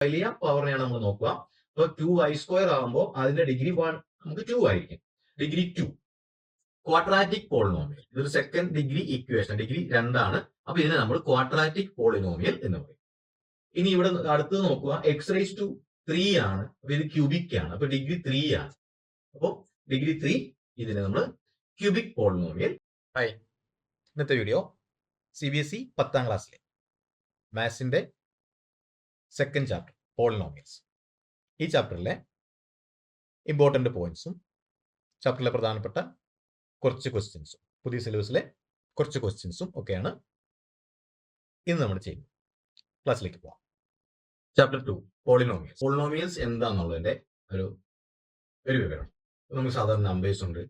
വലിയ പവറിനെയാണ് നമ്മൾ നോക്കുക. അപ്പൊ 2y² ആകുമ്പോൾ അതിന്റെ ഡിഗ്രി നമുക്ക് 2 ആയിരിക്കും. Degree 2 quadratic polynomial. ഇതൊരു സെക്കൻഡ് ഡിഗ്രി ഇക്വേഷൻ, ഡിഗ്രി 2 ആണ്. അപ്പൊ ഇതിനെ നമ്മൾ ക്വാഡ്രാറ്റിക് പോളിനോമിയൽ എന്ന് പറയും. ഇനി ഇവിടെ അടുത്തത് നോക്കുക, x⁻³ ആണ്. അപ്പൊ ഇത് ക്യൂബിക് ആണ്. അപ്പൊ ഡിഗ്രി 3 ആണ്. അപ്പൊ ഡിഗ്രി 3 ഇതിനെ നമ്മൾ ക്യൂബിക് പോളിനോമിയൽ. ഹായ്, ഇന്നത്തെ വീഡിയോ CBSE 10ാം ക്ലാസ്സിലെ മാത്സിന്റെ സെക്കൻഡ് ചാപ്റ്റർ പോളിനോമിയൽസ്. ഈ ചാപ്റ്ററിലെ ഇമ്പോർട്ടന്റ് പോയിന്റ്സും ചാപ്റ്ററിലെ പ്രധാനപ്പെട്ട കുറച്ച് ക്വസ്റ്റ്യൻസും പുതിയ സിലബസിലെ കുറച്ച് ക്വസ്റ്റ്യൻസും ഒക്കെയാണ് ഇന്ന് നമ്മൾ ചെയ്യുന്നത്. ക്ലാസ്സിലേക്ക് പോവാം. Chapter 2 polynomials. പോളിനോമിയൽസ് എന്താണെന്നുള്ളതിന്റെ ഒരു വിവരം. നമുക്ക് സാധാരണ നമ്പേഴ്സ് ഉണ്ട്,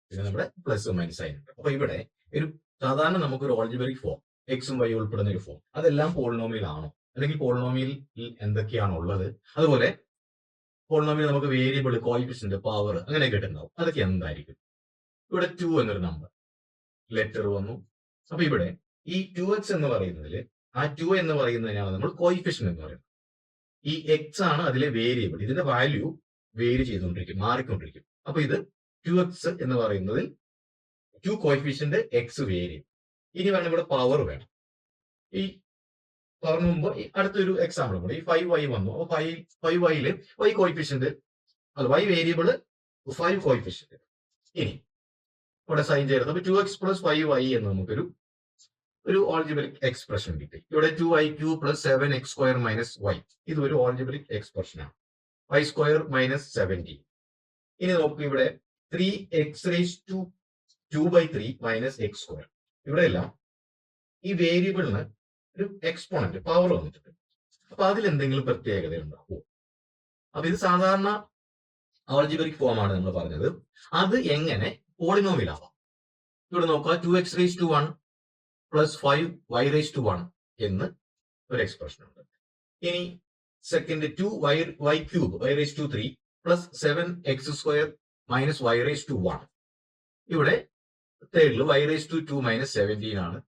പിന്നെ നമ്മുടെ പ്ലസ് മൈനസ് സൈൻ ഉണ്ട്. അപ്പൊ ഇവിടെ ഒരു സാധാരണ നമുക്കൊരു ഓൾജിബ്രിക് ഫോം, എക്സും വൈ ഉൾപ്പെടുന്ന ഒരു ഫോം, അതെല്ലാം പോളിനോമിയൽ ആണോ, അല്ലെങ്കിൽ പോളിനോമിയലിൽ എന്തൊക്കെയാണ് ഉള്ളത്, അതുപോലെ പോളിനോമിയൽ നമുക്ക് വേരിയബിൾ, കോയിഫിഷ്യന്റ്, പവർ അങ്ങനെയൊക്കെ ഉണ്ടാവും. അതൊക്കെ എന്തായിരിക്കും? ഇവിടെ 2 എന്നൊരു നമ്പർ ലെറ്റർ വന്നു. അപ്പൊ ഇവിടെ ഈ 2x എന്ന് പറയുന്നതിൽ ആ 2 എന്ന് പറയുന്നതിനാണ് നമ്മൾ കോയിഫിഷ്യന്റ് എന്ന് പറയുന്നത്. ഈ എക്സ് ആണ് അതിലെ വേരിയബിൾ. ഇതിന്റെ വാല്യൂ വേരി ചെയ്തുകൊണ്ടിരിക്കും, മാറിക്കൊണ്ടിരിക്കും. അപ്പൊ ഇത് 2x എന്ന് പറയുന്നതിൽ 2 കോയിഫിഷ്യന്റ് എക്സ് വേരിയബിൾ. ഇനി വേണം ഇവിടെ പവർ വേണം. ഈ പവറിന് മുമ്പ് അടുത്തൊരു എക്സാമ്പിൾ കൂടെ, ഈ 5y വന്നു. അപ്പൊ 5yയില് y കോയിഫിഷ്യന്റ്, അല്ല y വേരിയബിള് 5 കോയിഫിഷ്യന്റ്. ഇനി ഇവിടെ സൈൻ ചേർത്ത് അപ്പൊ 2x + 5y എന്ന് നമുക്കൊരു ഓൾജിബ്രിക് എക്സ്പ്രഷൻ കിട്ടി. ഇവിടെ 2y³ + 7x² - y, ഇത് ഒരു ഓൾജിബ്രിക് എക്സ്പ്രഷൻ ആണ്. y² - 17. ഇനി നമുക്ക് ഇവിടെ 3x⁻² - x². ഇവിടെ എല്ലാം ഈ വേരിയബിളിന് ഒരു എക്സ്പോണന്റ് പവർ വന്നിട്ടുണ്ട്. അപ്പൊ അതിൽ എന്തെങ്കിലും പ്രത്യേകത ഉണ്ടാവുമോ? അപ്പൊ ഇത് സാധാരണ ആൾജിബ്രിക് ഫോം ആണ് നമ്മൾ പറഞ്ഞത്. അത് എങ്ങനെ പോളിനോമിയൽ ആവാം? ഇവിടെ നോക്കുക, 2x⁻1 + 5y⁻1 എന്ന് ഒരു എക്സ്പ്രഷൻ ഉണ്ട്. ഇനി second 2y³ y⁻3 + 7x² - y⁻1. ഇവിടെ തേർഡിൽ y⁻2 - 17 ആണ്.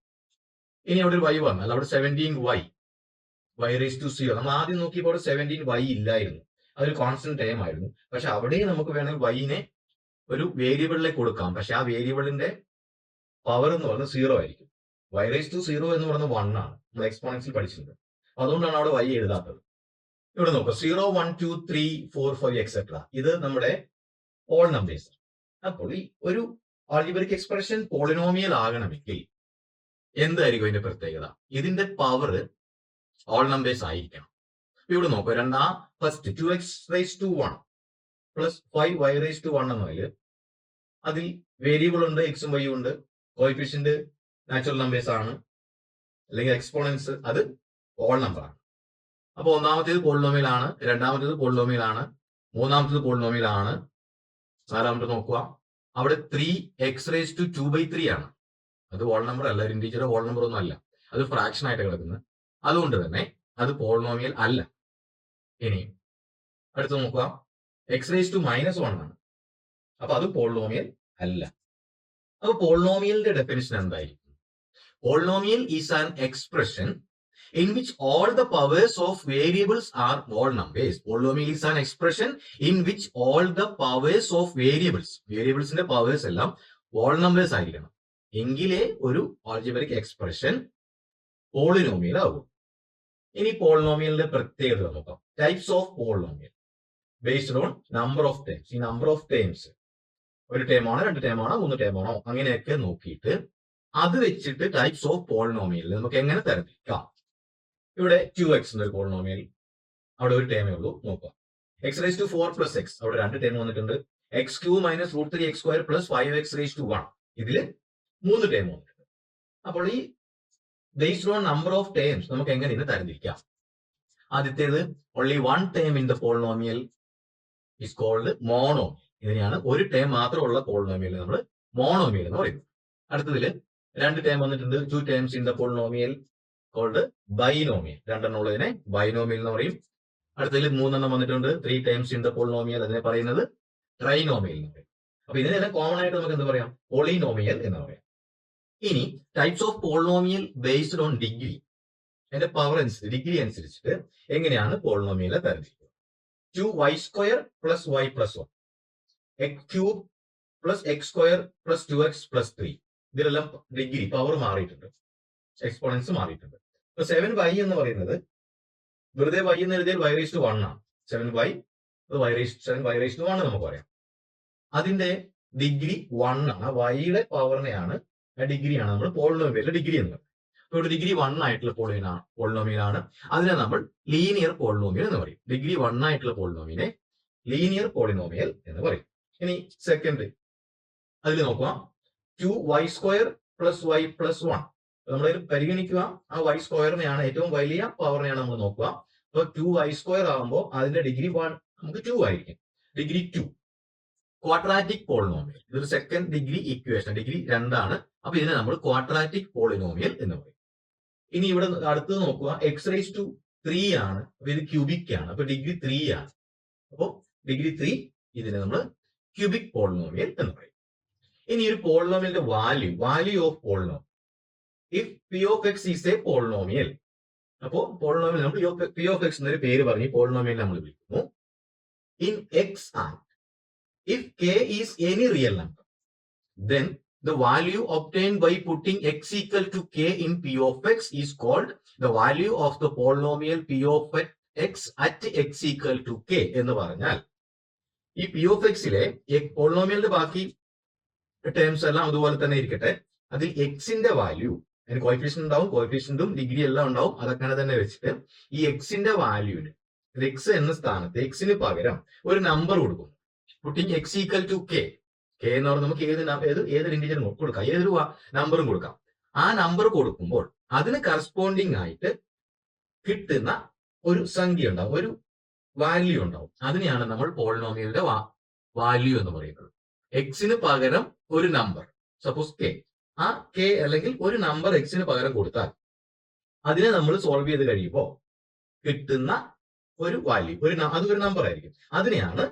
ഇനി അവിടെ ഒരു y വന്നാൽ അവിടെ 17y y⁻0. നമ്മൾ ആദ്യം നോക്കിയപ്പോൾ 17y ഇല്ലായിരുന്നു, അതൊരു കോൺസ്റ്റന്റ് ടേം ആയിരുന്നു. പക്ഷെ അവിടെയും നമുക്ക് വേണമെങ്കിൽ yനെ ഒരു വേരിയബിളിലേക്ക് കൊടുക്കാം. പക്ഷെ ആ വേരിയബിളിന്റെ പവർ എന്ന് പറയുന്നത് 0 ആയിരിക്കും. y⁻0 എന്ന് പറയുന്നത് 1 ആണ്. നമ്മൾ എക്സ്പോണൻസിൽ പഠിച്ചിട്ടുണ്ട്. അതുകൊണ്ടാണ് അവിടെ y എഴുതാത്തത്. ഇവിടെ നോക്കുക, 0, 1, 2, 3, 4, 5 എക്സെട്ര. ഇത് നമ്മുടെ ഓൾ നമ്പേഴ്സ്. അപ്പോൾ ഈ ഒരു ആൾജിബ്രിക് എക്സ്പ്രഷൻ പോളിനോമിയൽ ആകണമെങ്കിൽ എന്തായിരിക്കും അതിന്റെ പ്രത്യേകത? ഇതിന്റെ പവർ ഓൾ നമ്പേഴ്സ് ആയിരിക്കണം. ഇവിടെ നോക്കുക, ഫസ്റ്റ് 2x⁻1 + 5y⁻1 എന്നതിൽ അതിൽ വേരിയബിൾ ഉണ്ട്, എക്സും വൈയും ഉണ്ട്. കോയിഫിഷ്യന്റ് നാച്ചുറൽ നമ്പേഴ്സ് ആണ്, അല്ലെങ്കിൽ എക്സ്പോണൻസ് അത് ഓൾ നമ്പർ ആണ്. അപ്പൊ ഒന്നാമത്തേത് പോളിനോമിയൽ ആണ്, രണ്ടാമത്തേത് പോളിനോമിയൽ ആണ്, മൂന്നാമത്തേത് പോളിനോമിയൽ ആണ്, നാലാമത്തെ നോക്കുക, അവിടെ 3x⁻²/3 ആണ്. അത് ഹോൾ നമ്പർ അല്ല, ഒരു ഇന്റീജർ ഹോൾ നമ്പർ ഒന്നും അല്ല, അത് ഫ്രാക്ഷൻ ആയിട്ട് കിടക്കുന്നത്. അതുകൊണ്ട് തന്നെ അത് പോളിനോമിയൽ അല്ല. ഇനി അടുത്ത് നോക്കുക, x⁻−1 ആണ്. അപ്പൊ അത് പോളിനോമിയൽ അല്ല. അപ്പൊ പോളിനോമിയലിന്റെ ഡെഫിനിഷൻ എന്തായിരിക്കും? Polynomial is an expression in which all the powers of variables are whole numbers. Polynomial is an expression in which all the powers of variablesന്റെ പവേഴ്സ് എല്ലാം whole numbers ആയിരിക്കണം. എങ്കിലേ ഒരു ആൾജിബ്രിക് എക്സ്പ്രഷൻ പോളിനോമിയൽ ആകും. ഇനി പോളിനോമിയലിന്റെ പ്രത്യേകത നോക്കാം. Types of polynomial based on number of terms. ഈ നമ്പർ ഓഫ് ടേംസ് ഒരു ടേം ആണോ, 2 ടേം ആണോ, 3 ടേം ആണോ, അങ്ങനെയൊക്കെ നോക്കിയിട്ട് അത് വെച്ചിട്ട് ടൈപ്സ് ഓഫ് പോളിനോമിയൽ നമുക്ക് എങ്ങനെ തരംതിരിക്കാം. ഇവിടെ 2x ഒരു പോളിനോമിയൽ, അവിടെ ഒരു ടേമേ ഉള്ളൂ. നോക്കുക, x⁻4 + x, അവിടെ 2 ടേം വന്നിട്ടുണ്ട്. x³ - √3x² + 5x⁻1, ഇതില് 3 ടേം വന്നിട്ടുണ്ട്. അപ്പോൾ ഈ based on number of terms നമുക്ക് എങ്ങനെ ഇത് തരംതിരിക്കാം? ആദ്യത്തേത്, only 1 term in the polynomial is called monomial. ഇതിനെയാണ് ഒരു ടേം മാത്രമുള്ള പോളിനോമിയൽ നമ്മൾ മോണോമിയൽ എന്ന് പറയുന്നത്. അടുത്തതില് 2 ടേം വന്നിട്ടുണ്ട്, 2 terms in the polynomial called binomial. 2 എണ്ണം ഉള്ളതിനെ ബൈനോമിയൽ എന്ന് പറയും. അടുത്തതിൽ 3 എണ്ണം വന്നിട്ടുണ്ട്, 3 ടൈംസ് ഇൻ ദ പോളിനോമിയൽ, അതിനെ പറയുന്നത് ട്രൈനോമിയൽ എന്ന് പറയും. അപ്പൊ ഇതിനെല്ലാം കോമൺ ആയിട്ട് നമുക്ക് എന്ത് പറയാം? പോളിനോമിയൽ എന്ന് പറയാം. ഇനി types of polynomial based on degree അതിന്റെ പവർ അനുസരിച്ച് ഡിഗ്രി അനുസരിച്ചിട്ട് എങ്ങനെയാണ് പോളിനോമിയലെ തരംതിരിക്കുക. 2y² + y + 1, x³ + x² + 2x + 3. ഇതിലെല്ലാം ഡിഗ്രി പവർ മാറിയിട്ടുണ്ട്, എക്സ്പോണൻസ് മാറിയിട്ടുണ്ട്. ഇപ്പൊ 7y എന്ന് പറയുന്നത് വെറുതെ y എന്ന് എഴുതിയാൽ y⁻1 ആണ്. 7y 7y⁻1 നമുക്ക് പറയാം. അതിന്റെ ഡിഗ്രി 1 ആണ്. വൈയുടെ പവറിനെയാണ്, ഡിഗ്രിയാണ് നമ്മൾ പോളിനോമിയലിന്റെ ഡിഗ്രി എന്ന് പറയുന്നത്. അപ്പോൾ ഇവിടെ ഡിഗ്രി 1 ആയിട്ടുള്ള പോളിനോമിയലാണ്. അതിനെ നമ്മൾ ലീനിയർ പോളിനോമിയൽ എന്ന് പറയും. ഡിഗ്രി 1 ആയിട്ടുള്ള പോളിനോമിയലെ ലീനിയർ പോളിനോമിയൽ എന്ന് പറയും. ഇനി സെക്കൻഡ് അതിൽ നോക്കുക, 2y² + y + 1. നമ്മൾ പരിഗണിക്കുക ആ y²നെയാണ്, ഏറ്റവും വലിയ പവറിനെയാണ് നമ്മൾ നോക്കുക. അപ്പൊ 2y² ആകുമ്പോൾ അതിന്റെ ഡിഗ്രി 1 നമുക്ക് 2 ആയിരിക്കും. Degree 2 quadratic polynomial. ഇതൊരു സെക്കൻഡ് ഡിഗ്രി ഇക്വേഷൻ, ഡിഗ്രി 2 ആണ്. അപ്പൊ ഇതിനെ നമ്മൾ ക്വാഡ്രാറ്റിക് പോളിനോമിയൽ എന്ന് പറയും. ഇനി ഇവിടെ അടുത്തത് നോക്കുക, x⁻³ ആണ്. അപ്പൊ ഇത് ക്യൂബിക് ആണ്. അപ്പൊ ഡിഗ്രി 3 ആണ്. അപ്പൊ ഡിഗ്രി 3 ഇതിനെ നമ്മൾ ക്യൂബിക് പോളിനോമിയൽ എന്ന് പറയും. ഇനി ഒരു പോളിനോമിയലിന്റെ value of polynomial, if p of x is A polynomial. അപ്പോ പോളിനോമിയൽ നമ്മൾ p of x എന്നൊരു പേര് പറഞ്ഞ് പോളിനോമിയൽ നമ്മൾ വിളിക്കുന്നു. In x and if k is any real number, then the value obtained by putting x equal to k in p of x is called the value of the polynomial p of x at x equal to k എന്ന് പറഞ്ഞാൽ, ഈ p of x ലെ പോളിനോമിയലിന്റെ ബാക്കി terms എല്ലാം അതുപോലെ തന്നെ ഇരിക്കട്ടെ, അതിൽ എക്സിന്റെ വാല്യൂ, അതിന് കോഎഫിഷ്യന്റ് ഉണ്ടാവും, കോഎഫിഷ്യന്റും ഡിഗ്രി എല്ലാം ഉണ്ടാവും. അതൊക്കെ തന്നെ വെച്ചിട്ട് ഈ എക്സിന്റെ വാല്യൂവിന്, എക്സ് എന്ന സ്ഥാനത്ത് എക്സിന് പകരം ഒരു നമ്പർ കൊടുക്കും. Putting x equal to k. k എന്ന് പറഞ്ഞാൽ നമുക്ക് ഏതൊരു ഇൻഡിജറും കൊടുക്കാം, ഏതൊരു നമ്പറും കൊടുക്കാം. ആ നമ്പർ കൊടുക്കുമ്പോൾ അതിന് കറസ്പോണ്ടിങ് ആയിട്ട് കിട്ടുന്ന ഒരു സംഖ്യ ഉണ്ടാവും, ഒരു വാല്യൂ ഉണ്ടാവും. അതിനെയാണ് നമ്മൾ പോളിനോമിയലിന്റെ വാല്യൂ എന്ന് പറയുന്നത്. എക്സിന് പകരം ഒരു നമ്പർ, സപ്പോസ് k. ആ k അല്ലെങ്കിൽ ഒരു നമ്പർ എക്സിന് പകരം കൊടുത്താൽ അതിനെ നമ്മൾ സോൾവ് ചെയ്ത് കഴിയുമ്പോൾ കിട്ടുന്ന ഒരു വാല്യൂ, അതൊരു നമ്പർ ആയിരിക്കും. അതിനെയാണ്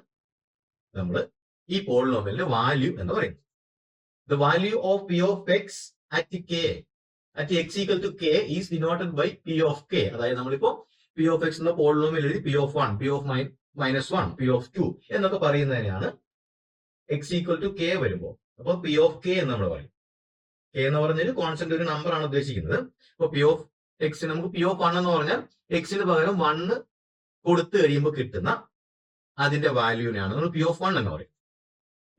നമ്മൾ ഈ പോളിനോമിയലിന്റെ വാല്യൂ എന്ന് പറയുന്നത്. The value of p of x at x equal to k is denoted by p of k. അതായത് നമ്മളിപ്പോ p of x എന്ന പോളിനോമിയൽ എഴുതി p of 1, p of -1, p of 2 എന്നൊക്കെ പറയുന്നതിനാണ് x equal to k വരുമ്പോൾ. അപ്പൊ p of k എന്ന് നമ്മൾ പറയും. k എന്ന് പറഞ്ഞൊരു കോൺസ്റ്റന്റ്, ഒരു നമ്പർ ആണ് ഉദ്ദേശിക്കുന്നത്. അപ്പൊ p of x നമുക്ക് p of 1 എന്ന് പറഞ്ഞാൽ എക്സിന് പകരം 1 കൊടുത്തു കഴിയുമ്പോൾ കിട്ടുന്ന അതിന്റെ വാല്യൂവിനെയാണ് നമ്മൾ p of 1 എന്ന് പറയും.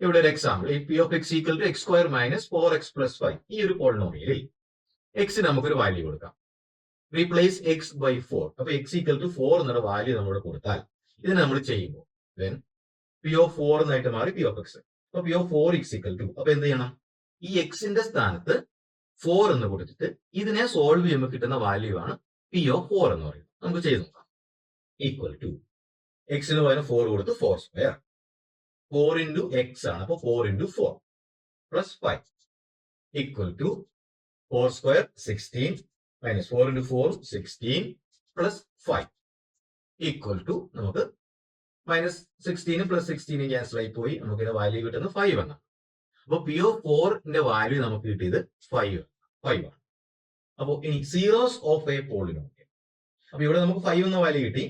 ഇവിടെ ഒരു എക്സാമ്പിൾ, ഈ p of x equal to x² - 4x + 5. ഈ ഒരു പോളിനോമിയലിൽ എക്സിന് നമുക്കൊരു വാല്യൂ കൊടുക്കാം. Replace x by 4. അപ്പൊ x equal to 4 എന്നുള്ള വാല്യൂ നമ്മൾ കൊടുത്താൽ ഇതിനെ നമ്മൾ ചെയ്യുമ്പോൾ then p of 4 എന്നായിട്ട് മാറി p of x. അപ്പൊ p of 4 is equal to, അപ്പൊ എന്ത് ചെയ്യണം, ഈ എക്സിന്റെ സ്ഥാനത്ത് 4 എന്ന് കൊടുത്തിട്ട് ഇതിനെ സോൾവ് ചെയ്യുമ്പോൾ കിട്ടുന്ന വാല്യൂ ആണ് p of 4 എന്ന് പറയുന്നത്. നമുക്ക് ചെയ്ത് നോക്കാം. ഈക്വൽ ടു എക്സിന് പകരം 4 കൊടുത്ത് 4², 4 into x ആണ്. അപ്പൊ 4 into 4 plus 5 equal to 4² 16 minus 4 into 4 16 plus 5 equal to നമുക്ക് -16 plus 16 ക്യാൻസൽ ആയി പോയി. നമുക്ക് ഇതിന്റെ വാല്യൂ കിട്ടുന്നത് 5 എന്നാണ്. അപ്പൊ p of 4ന്റെ വാല്യൂ നമുക്ക് കിട്ടിയത് 5 ആണ്. അപ്പൊ ഇനി സീറോസ് ഓഫ് എ പോളിനോമിയൽ. അപ്പൊ ഇവിടെ നമുക്ക് 5 എന്ന വാല്യൂ കിട്ടി.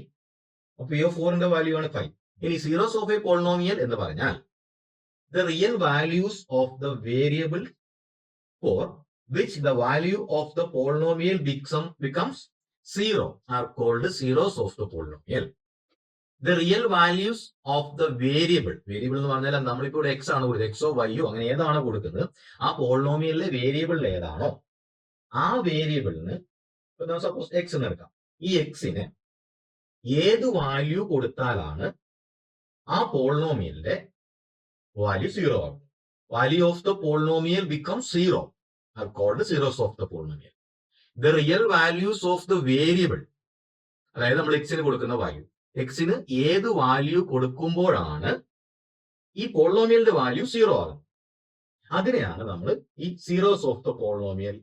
അപ്പൊ p of 4ന്റെ വാല്യൂ ആണ് 5. ഇനി സീറോസ് ഓഫ് എ പോളിനോമിയൽ എന്ന് പറഞ്ഞാൽ the real values of the variable for which the value of the polynomial becomes 0 are called zeros of the polynomial. The real values of the variable എന്ന് പറഞ്ഞാൽ നമ്മളിപ്പോ ഇവിടെ x ആണ് കൊടുക്കുന്നത്, xോ yയോ അങ്ങനെ ഏതാണോ കൊടുക്കുന്നത്, ആ പോളിനോമിയലിലെ വേരിയബിൾ ഏതാണോ ആ വേരിയബിളിന്, സപ്പോസ് x എന്ന് എടുക്കാം, ഈ എക്സിന് ഏത് വാല്യൂ കൊടുത്താലാണ് ആ പോളിനോമിയലിന്റെ വാല്യൂ 0 ആകും. Value of the polynomial becomes 0 are called zeros of the polynomial. The real values of the variable, അതായത് നമ്മൾ എക്സിന് കൊടുക്കുന്ന വാല്യൂ, എക്സിന് ഏത് വാല്യൂ കൊടുക്കുമ്പോഴാണ് ഈ പോളിനോമിയലിന്റെ വാല്യൂ 0 ആകുന്നത്, അതിനെയാണ് നമ്മൾ ഈ സീറോസ് ഓഫ് ദ പോളിനോമിയൽ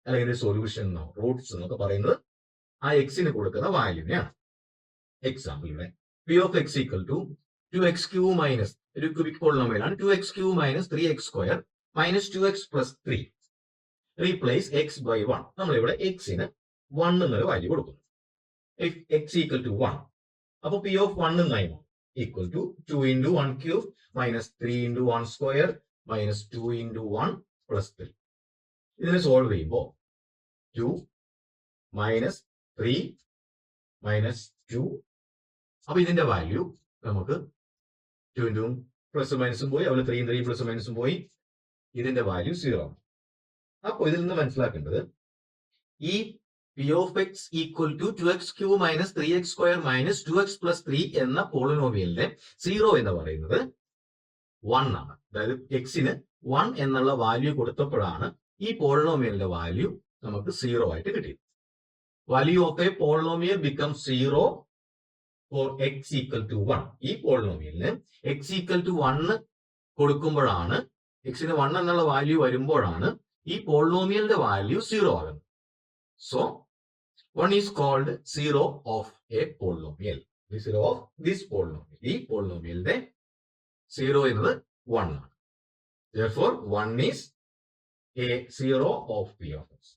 അല്ലെങ്കിൽ സൊല്യൂഷൻ എന്നോ റൂട്ട്സ് എന്നൊക്കെ പറയുന്നത്. ആ എക്സിന് കൊടുക്കുന്ന വാല്യൂവിനെയാണ്. എക്സാമ്പിൾ ഇവിടെ p of x equal to 2x³ minus, ഒരു ക്യൂബിക് പോളിനോമിയലാണ്, 2x³ - 3x² - 2x + 3. Replace x by 1. നമ്മളിവിടെ എക്സിന് 1 എന്നൊരു വാല്യൂ കൊടുക്കുന്നു. ഇഫ് എക്സ് ഈക്വൽ ടു 1, അപ്പൊ പി ഓഫ് 1 എന്നായിരുന്നു equal to 2 into 1 cube minus 3 into 1 square minus 2 into 1 plus 3. ഇതിനെ solve ചെയ്യുമ്പോൾ 2 മൈനസ് 3 മൈനസ് 2, അപ്പൊ ഇതിന്റെ വാല്യൂ നമുക്ക് 2 ഇൻറ്റു പ്ലസ് മൈനസും പോയി, അതുപോലെ 3 പ്ലസ് മൈനസും പോയി, ഇതിന്റെ വാല്യൂ 0 ആണ്. അപ്പോൾ ഇതിൽ നിന്ന് മനസ്സിലാക്കേണ്ടത് ഈ P of x equal to 2x cube minus 3x square minus 2x plus 3 എന്ന പോളിനോമിയലിന്റെ 0 എന്ന് പറയുന്നത് 1 ആണ്. അതായത് എക്സിന് 1 എന്നുള്ള വാല്യൂ കൊടുത്തപ്പോഴാണ് ഈ പോളിനോമിയലിന്റെ വാല്യൂ നമുക്ക് 0 ആയിട്ട് കിട്ടിയത്. Value of a polynomial become 0 for x equal to 1. ഈ പോളിനോമിയലിന് എക്സ് ഈക്വൽ ടു 1 കൊടുക്കുമ്പോഴാണ്, എക്സിന് 1 എന്നുള്ള വാല്യൂ വരുമ്പോഴാണ് ഈ പോളിനോമിയലിന്റെ വാല്യൂ 0 ആകുന്നത്. So 1 is called 0 of a polynomial. 0 of this polynomial. ഈ പോളിനോമിയലിന്റെ 0 എന്നത് 1 ആണ്. Therefore 1 is a 0 of p of x.